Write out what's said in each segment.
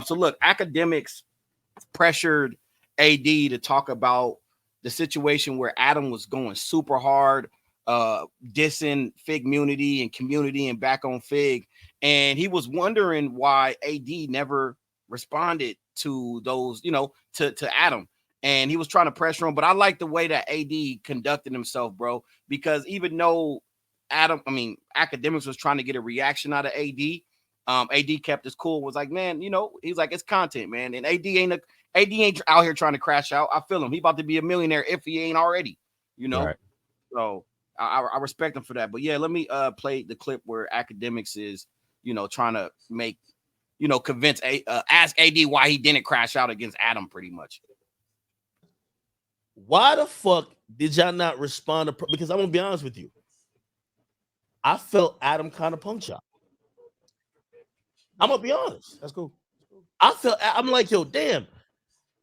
So look, Akademiks pressured AD to talk about the situation where Adam was going super hard, dissing Fig community and back on Fig. And he was wondering why AD never responded to those, to Adam. And he was trying to pressure him. But I like the way that AD conducted himself, bro, because even though Akademiks was trying to get a reaction out of AD, AD kept his cool, was like, man, he's like, it's content, man. And AD ain't out here trying to crash out. I feel him. He about to be a millionaire if he ain't already, Right. So I respect him for that. But yeah, let me play the clip where Akademiks is, trying to make, convince ask AD why he didn't crash out against Adam pretty much. Why the fuck did y'all not respond to? Because I'm gonna be honest with you, I felt Adam kind of punked y'all. I'm gonna be honest. That's cool. I'm like, yo, damn,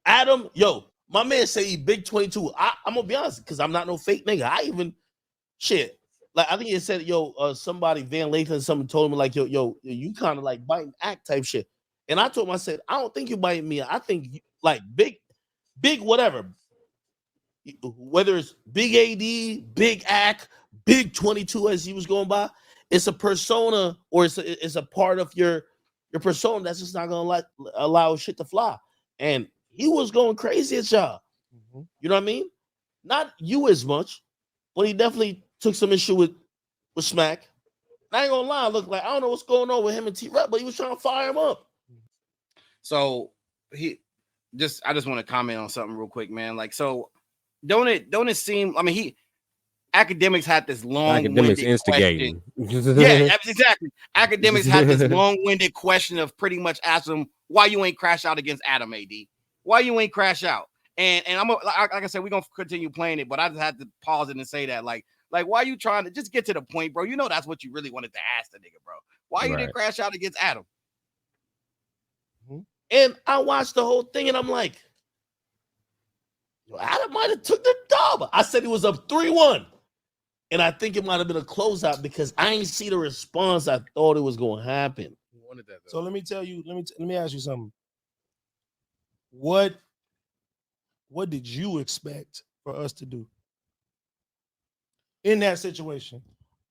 Adam, yo, my man say he big 22. I'm gonna be honest, because I'm not no fake nigga. I even like I think he said, somebody Van Lathan or something told me like, yo, you kind of like biting act type shit. And I told him, I said, I don't think you biting me. I think you, like big whatever. Whether it's big AD, big act, big 22 as he was going by, it's a persona or it's a part of your persona that's just not gonna allow shit to fly. And he was going crazy at y'all. Mm-hmm. You know what I mean? Not you as much, but he definitely took some issue with Smack. And I ain't gonna lie, look like I don't know what's going on with him and T-Rep, but he was trying to fire him up. So I just want to comment on something real quick, man. Like, so don't it seem? I mean, Akademiks had this long-winded instigating. Yeah, exactly. Akademiks had this long-winded question of pretty much asking him why you ain't crash out against Adam, AD. Why you ain't crash out? And I'm like I said, we're gonna continue playing it, but I just had to pause it and say that, like why you trying to just get to the point, bro? That's what you really wanted to ask the nigga, bro. Why you didn't crash out against Adam? And I watched the whole thing, and I'm like, Adam might have took the dub. I said he was up 3-1. And I think it might have been a closeout because I ain't see the response I thought it was going to happen. So let me tell you, let me ask you something. What did you expect for us to do in that situation?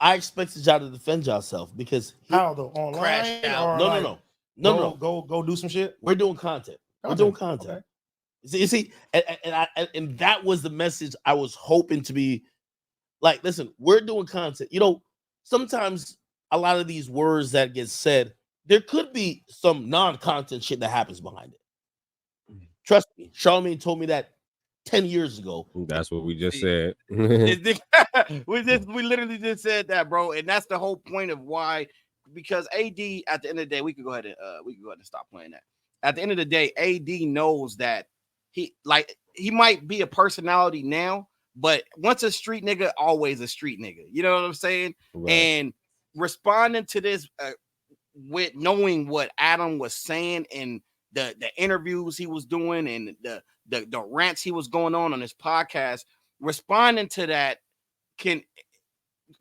I expected y'all to defend yourself because how though? Online? No. Go do some shit. We're doing content. We're doing content. Okay. You see, and that was the message I was hoping to be. Like, listen, we're doing content. Sometimes a lot of these words that get said, there could be some non-content shit that happens behind it. Trust me, Charlamagne told me that 10 years ago. That's what we just said. we literally just said that, bro. And that's the whole point of why, because AD, at the end of the day, we can go ahead and stop playing that. At the end of the day, AD knows that he might be a personality now, but once a street nigga, always a street nigga. You know what I'm saying? Right. And responding to this with knowing what Adam was saying and the interviews he was doing and the rants he was going on his podcast, responding to that can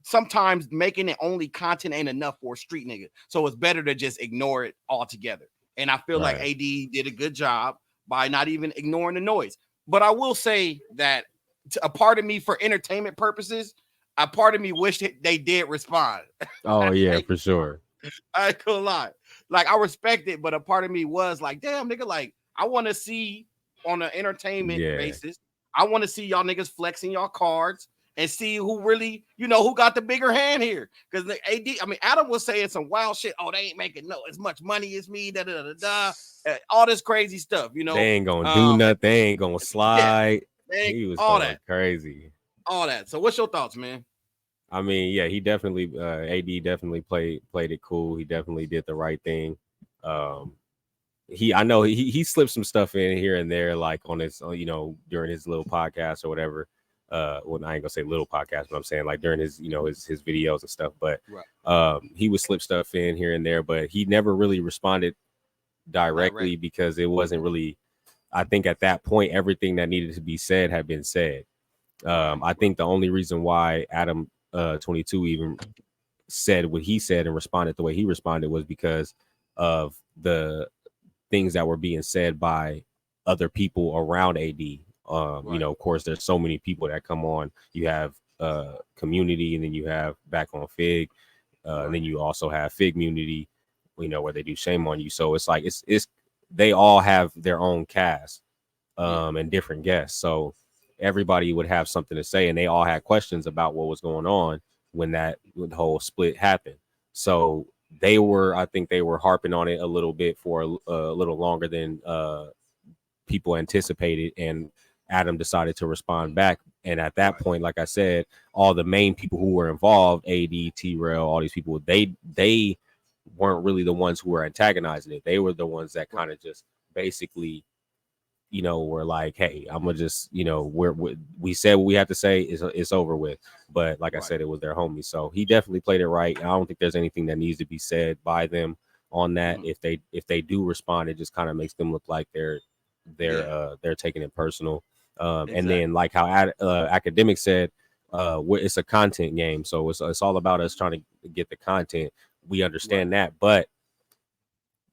sometimes making it only content ain't enough for a street nigga. So it's better to just ignore it altogether. And I feel like AD did a good job by not even ignoring the noise. But I will say that a part of me, for entertainment purposes, a part of me wished they did respond. Oh yeah, for sure. I ain't gonna lie. Like, I respect it, but a part of me was like, damn, nigga, like, I want to see on an entertainment basis, I want to see y'all niggas flexing y'all cards and see who really, who got the bigger hand here. Because the Adam was saying some wild shit. Oh, they ain't making as much money as me, all this crazy stuff, They ain't gonna do nothing, they ain't gonna slide. Yeah, he was all that crazy. All that. So what's your thoughts, man? I mean, yeah, he definitely AD definitely played it cool. He definitely did the right thing. I know he slipped some stuff in here and there, like on his, during his little podcast or whatever. Well, I ain't gonna say little podcast, but I'm saying like during his, his videos and stuff. But he would slip stuff in here and there, but he never really responded directly because it wasn't really. I think at that point, everything that needed to be said had been said. I think the only reason why Adam22 even said what he said and responded the way he responded was because of the things that were being said by other people around AD. You know, of course, there's so many people that come on. You have Community, and then you have Back on Fig, and then you also have Fig Community, you know, where they do Shame on You. So it's like it's they all have their own cast and different guests. So everybody would have something to say, and they all had questions about what was going on when the whole split happened. So I think they were harping on it a little bit for a little longer than people anticipated, and Adam decided to respond back. And at that point, like I said, all the main people who were involved, AD, T-Rail, all these people, they weren't really the ones who were antagonizing it. They were the ones that kind of just basically, you know, were like, hey, I'm gonna just, you know, we said what we have to say, it's over with. But like I said, it was their homie. So he definitely played it right. I don't think there's anything that needs to be said by them on that. If they do respond, it just kind of makes them look like they're taking it personal. And then like how Akademiks said, it's a content game, so it's all about us trying to get the content. We understand that, but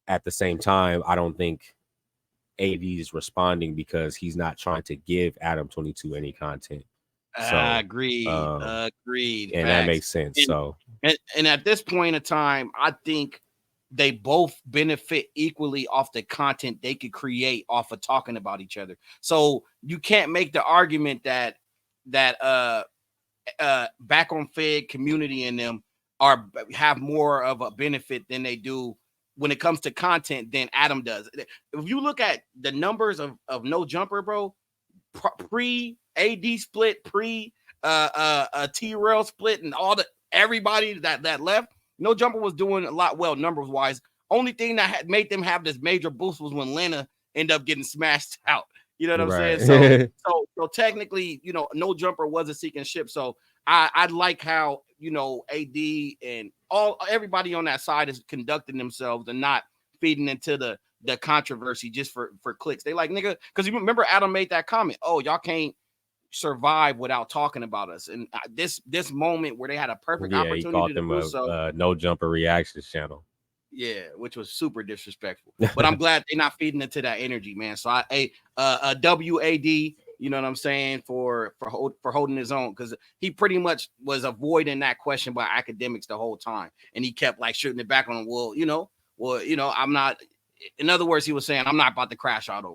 at the same time, I don't think AD is responding because he's not trying to give Adam22 any content. So agreed. And Facts. that makes sense. And at this point in time, I think they both benefit equally off the content they could create off of talking about each other. So you can't make the argument that Back on Fig, Community, and them have more of a benefit than they do when it comes to content than Adam does. If you look at the numbers of No Jumper, bro, pre AD split, pre T-Rail split, and everybody that left, No Jumper was doing a lot well numbers wise. Only thing that had made them have this major boost was when Lena ended up getting smashed out. You know what I'm saying? So technically, you know, No Jumper was a sinking ship. So I like how, you know, AD and everybody on that side is conducting themselves and not feeding into the controversy just for clicks. They like, nigga, because you remember Adam made that comment, oh, y'all can't survive without talking about us. And this moment where they had a perfect opportunity, he called them a No Jumper reactions channel. Yeah, which was super disrespectful. But I'm glad they're not feeding into that energy, man. So WAD, you know what I'm saying, for holding his own, because he pretty much was avoiding that question by Akademiks the whole time, and he kept like shooting it back on him. Well, you know, I'm not. In other words, he was saying, I'm not about to crash out over